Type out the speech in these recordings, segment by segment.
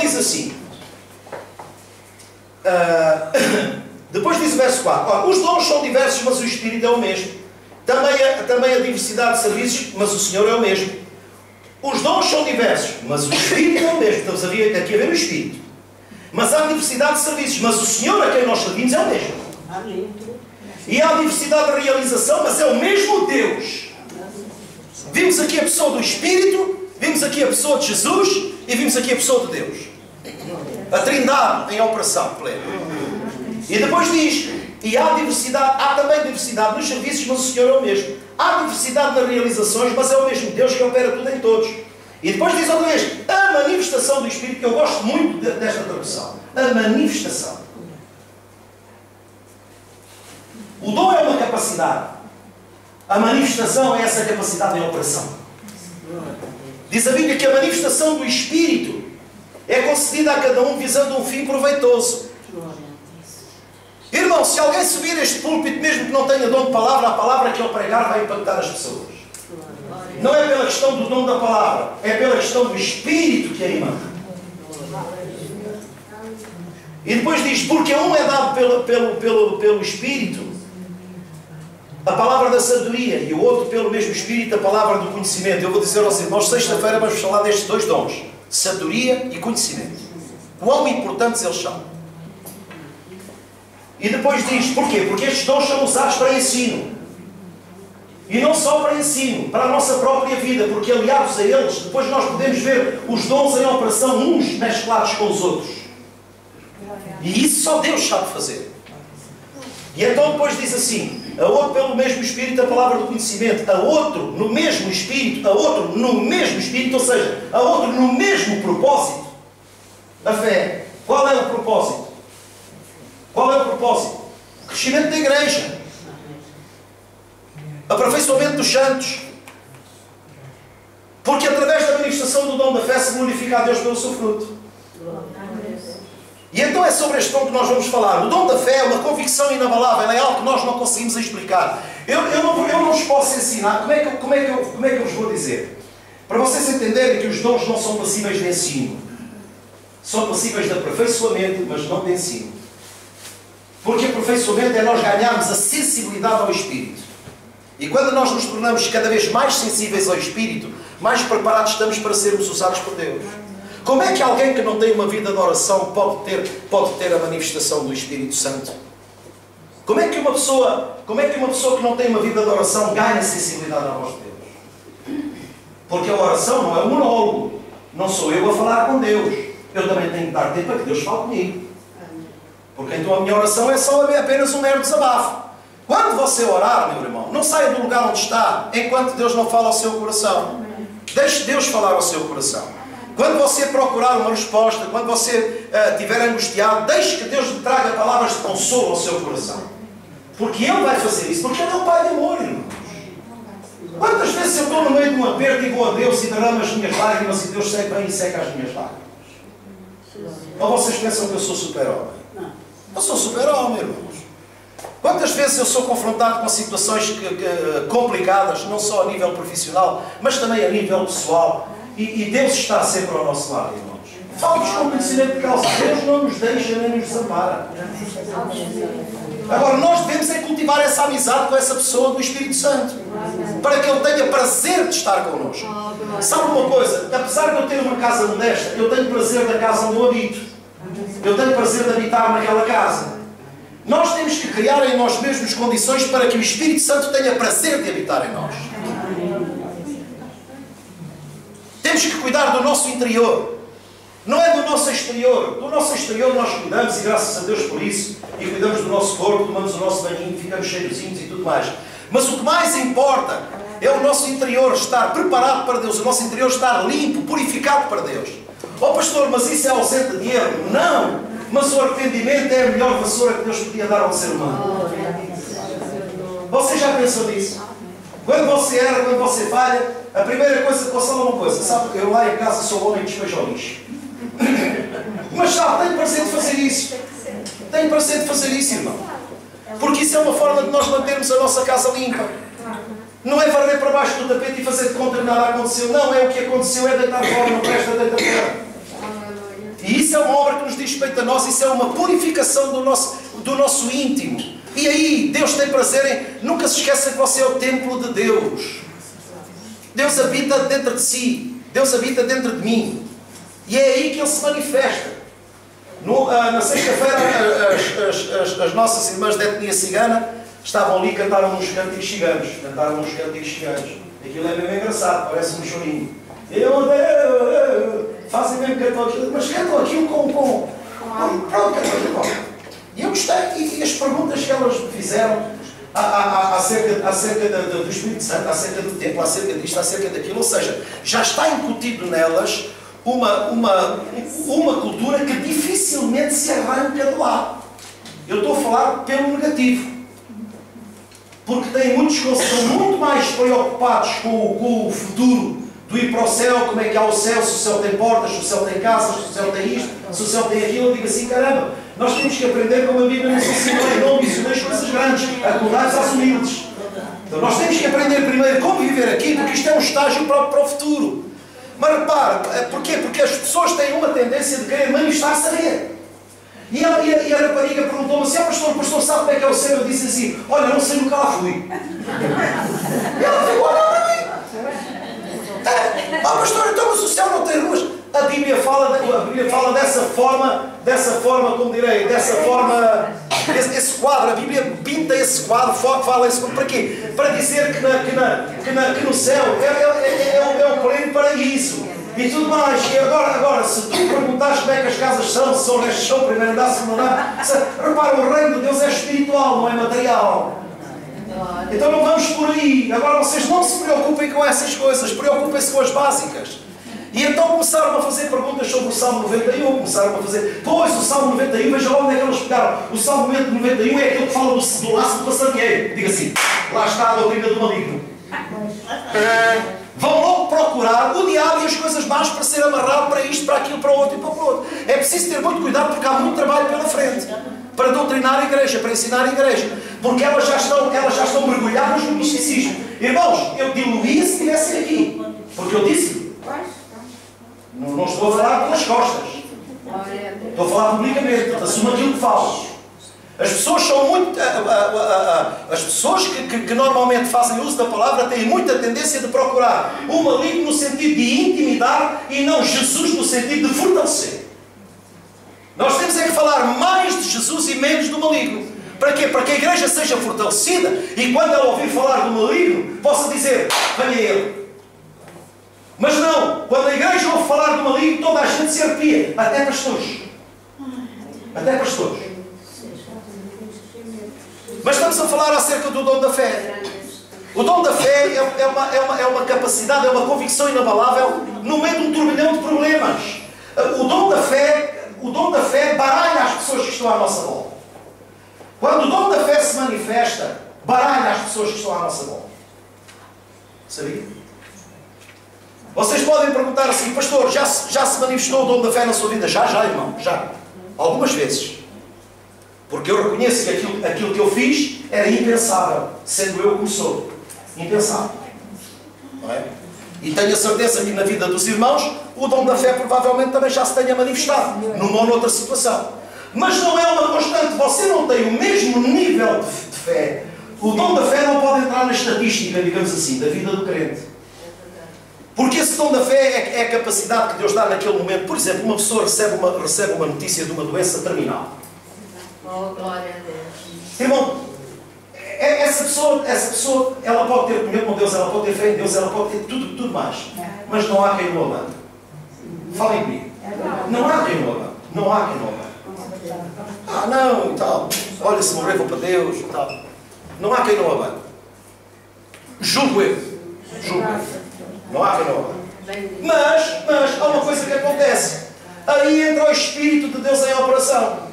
diz assim, depois diz o verso 4, ora, os dons são diversos, mas o Espírito é o mesmo. Também a diversidade de serviços, mas o Senhor é o mesmo. Os dons são diversos, mas o Espírito é o mesmo. Estamos aqui a ver o Espírito. Mas há diversidade de serviços, mas o Senhor a quem nós servimos é o mesmo. E há diversidade de realização, mas é o mesmo Deus. Vimos aqui a pessoa do Espírito, vimos aqui a pessoa de Jesus e vimos aqui a pessoa de Deus. A Trindade em operação plena. E depois diz, e há também diversidade nos serviços, mas o Senhor é o mesmo. Há diversidade nas realizações, mas é o mesmo Deus que opera tudo em todos. E depois diz outra vez, a manifestação do Espírito, que eu gosto muito desta tradução. A manifestação. O dom é uma capacidade. A manifestação é essa capacidade em operação. Diz a Bíblia que a manifestação do Espírito é concedida a cada um visando um fim proveitoso. Irmão, se alguém subir este púlpito, mesmo que não tenha dom de palavra, a palavra que ele pregar vai impactar as pessoas. Não é pela questão do dom da palavra, é pela questão do Espírito que aí manda. E depois diz, porque um é dado pelo Espírito a palavra da sabedoria e o outro pelo mesmo Espírito a palavra do conhecimento. Eu vou dizer aos irmãos, sexta-feira vamos falar destes dois dons, sabedoria e conhecimento. Quão importantes eles são. E depois diz, porquê? Porque estes dons são usados para ensino. E não só para ensino, para a nossa própria vida, porque aliados a eles, depois nós podemos ver os dons em operação, uns mesclados com os outros. E isso só Deus sabe fazer. E então depois diz assim, a outro pelo mesmo Espírito a palavra do conhecimento, a outro no mesmo Espírito, a outro no mesmo Espírito, ou seja, a outro no mesmo propósito. A fé. Qual é o propósito? Qual é o propósito? O crescimento da igreja. Aperfeiçoamento dos santos. Porque através da manifestação do dom da fé se glorifica a Deus pelo seu fruto. E então é sobre este dom que nós vamos falar. O dom da fé é uma convicção inabalável, é algo que nós não conseguimos explicar. Eu não vos posso ensinar. Como é que eu vos vou dizer? Para vocês entenderem que os dons não são passíveis de ensino. São passíveis de aperfeiçoamento, mas não de ensino. Porque aperfeiçoamento é nós ganharmos a sensibilidade ao Espírito. E quando nós nos tornamos cada vez mais sensíveis ao Espírito, mais preparados estamos para sermos usados por Deus. Como é que alguém que não tem uma vida de oração pode ter a manifestação do Espírito Santo? Como é que uma pessoa que não tem uma vida de oração ganha sensibilidade à voz de Deus? Porque a oração não é um monólogo. Não sou eu a falar com Deus. Eu também tenho que dar tempo para que Deus fale comigo. Porque então a minha oração é apenas um mero desabafo. Quando você orar, meu irmão, não saia do lugar onde está enquanto Deus não fala ao seu coração. Deixe Deus falar ao seu coração. Quando você procurar uma resposta, quando você estiver angustiado, deixe que Deus lhe traga palavras de consolo ao seu coração. Porque Ele vai fazer isso. Porque Ele é o Pai de amor, irmãos. Quantas vezes eu estou no meio de um aperto e vou a Deus e derramo as minhas lágrimas e Deus vem e seca as minhas lágrimas? Ou vocês pensam que eu sou super-homem? Eu sou super-homem, irmãos. Quantas vezes eu sou confrontado com situações complicadas, não só a nível profissional, mas também a nível pessoal, e Deus está sempre ao nosso lado, irmãos. Falamos com conhecimento de causa. Deus não nos deixa nem nos desampara. Agora, nós devemos é cultivar essa amizade com essa pessoa do Espírito Santo, para que Ele tenha prazer de estar connosco. Sabe uma coisa? Apesar de eu ter uma casa modesta, eu tenho prazer da casa onde eu habito. Eu tenho prazer de habitar naquela casa. Nós temos que criar em nós mesmos condições para que o Espírito Santo tenha prazer de habitar em nós. Temos que cuidar do nosso interior. Não é do nosso exterior. Do nosso exterior nós cuidamos, e graças a Deus por isso, e cuidamos do nosso corpo, tomamos o nosso banhinho, ficamos cheirosinhos e tudo mais. Mas o que mais importa é o nosso interior estar preparado para Deus, o nosso interior estar limpo, purificado para Deus. Oh pastor, mas isso é ausente de erro? Não! Mas o arrependimento é a melhor vassoura que Deus podia dar ao ser humano. Você já pensou nisso? Quando você erra, quando você falha, a primeira coisa que você fala é uma coisa. Sabe, eu lá em casa sou o homem que despeja o lixo. Mas sabe, tenho prazer de fazer isso. Tenho prazer de fazer isso, irmão. Porque isso é uma forma de nós mantermos a nossa casa limpa. Não é varrer para baixo do tapete e fazer de conta que nada aconteceu. Não, é o que aconteceu, é deitar fora, não presta, deita fora. E E isso é uma obra que nos diz respeito a nós, isso é uma purificação do nosso íntimo. E aí, Deus tem prazer em... Nunca se esqueça que você é o templo de Deus. Deus habita dentro de si. Deus habita dentro de mim. E é aí que Ele se manifesta. Na sexta-feira, as nossas irmãs da etnia cigana estavam ali e cantaram uns cânticos ciganos. Aquilo é mesmo engraçado, parece um chorinho. Fazem mesmo cantar aquilo, mas cantam aquilo com pronto, e eu gostei, e as perguntas que elas me fizeram acerca do Espírito Santo, acerca do templo, acerca disto, acerca daquilo, ou seja, já está incutido nelas uma cultura que dificilmente se arranca de lá. Eu estou a falar pelo negativo. Porque tem muitos que estão muito mais preocupados com o futuro, do ir para o céu, como é que há o céu, se o céu tem portas, se o céu tem casas, se o céu tem isto, se o céu tem aquilo. Eu digo assim, caramba, nós temos que aprender como a Bíblia nos ensinou em nome das coisas grandes, acordar-se às humildes. Então nós temos que aprender primeiro como viver aqui, porque isto é um estágio para o futuro. Mas repare, porquê? Porque as pessoas têm uma tendência de querer manifestar saber. E a rapariga perguntou-me assim, o pastor sabe como é que é o céu? Eu disse assim, olha, não sei, nunca lá fui. E ela ficou a olhar para mim. Pastor, então mas o céu não tem ruas. A Bíblia fala dessa forma, como direi, dessa forma, esse quadro, a Bíblia pinta esse quadro, fala esse quadro, para quê? Para dizer que no céu é o pleno paraíso. E tudo mais. E agora, se tu perguntares como é que as casas são, se são neste chão, primeiro andar, segundo andar, repara, o reino de Deus é espiritual, não é material. Então não vamos por aí. Agora vocês não se preocupem com essas coisas, preocupem-se com as básicas. E então começaram a fazer perguntas sobre o Salmo 91, começaram a fazer, pois o Salmo 91, veja lá onde é que eles pegaram. O Salmo 91 é aquele que fala do laço do passarinheiro. Diga assim, lá está a doutrina do maligno. Vão logo procurar o diabo e as coisas más para ser amarrado para isto, para aquilo, para o outro e para o outro. É preciso ter muito cuidado porque há muito trabalho pela frente. Para doutrinar a igreja, para ensinar a igreja. Porque elas já estão mergulhadas no misticismo. Irmãos, eu diluía se estivessem aqui. Porque eu disse. Não estou a falar pelas costas. Estou a falar publicamente. Assumo aquilo que falo. As pessoas são muito... as pessoas que normalmente fazem uso da palavra têm muita tendência de procurar o maligno no sentido de intimidar e não Jesus no sentido de fortalecer. Nós temos é que falar mais de Jesus e menos do maligno. Para quê? Para que a igreja seja fortalecida e quando ela ouvir falar do maligno, possa dizer, venha ele. Mas não, quando a igreja ouve falar do maligno, toda a gente se arrepia. Até pastores. Até pastores. Mas estamos a falar acerca do dom da fé. O dom da fé é uma capacidade, é uma convicção inabalável no meio de um turbilhão de problemas. O dom da fé baralha as pessoas que estão à nossa volta. Quando o dom da fé se manifesta, baralha as pessoas que estão à nossa volta. Sabia? Vocês podem perguntar assim, pastor, já se manifestou o dom da fé na sua vida? Já, irmão, já. Algumas vezes. Porque eu reconheço que aquilo que eu fiz era impensável, sendo eu como sou. Impensável. Não é? E tenho a certeza que na vida dos irmãos, o dom da fé provavelmente também já se tenha manifestado, numa ou noutra situação. Mas não é uma constante. Você não tem o mesmo nível de fé. O dom da fé não pode entrar na estatística, digamos assim, da vida do crente. Porque esse dom da fé é a capacidade que Deus dá naquele momento. Por exemplo, uma pessoa recebe uma notícia de uma doença terminal. Oh, glória a Deus. Irmão, essa pessoa, ela pode ter comunhão com Deus, ela pode ter fé em Deus, ela pode ter tudo mais. Mas não há quem o abande. Falem comigo. Não há quem o abande. Não há quem o abande. Ah, não, e tal. Olha, se morrer vou para Deus e tal. Não há quem o abande. Julgo eu. Não há quem o abande. Mas há uma coisa que acontece. Aí entra o Espírito de Deus em operação.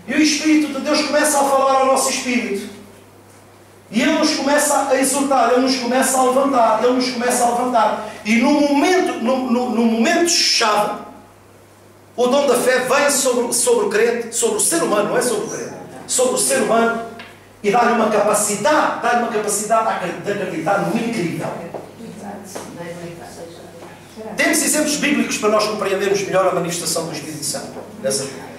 E o Espírito de Deus começa a falar ao nosso Espírito. E Ele nos começa a exortar, Ele nos começa a levantar, Ele nos começa a levantar. E no momento-chave, o dom da fé vem sobre o crente, sobre o ser humano, não é sobre o crente, sobre o ser humano, e dá-lhe uma capacidade de acreditar no incrível. Temos exemplos bíblicos para nós compreendermos melhor a manifestação do Espírito Santo nessa vida.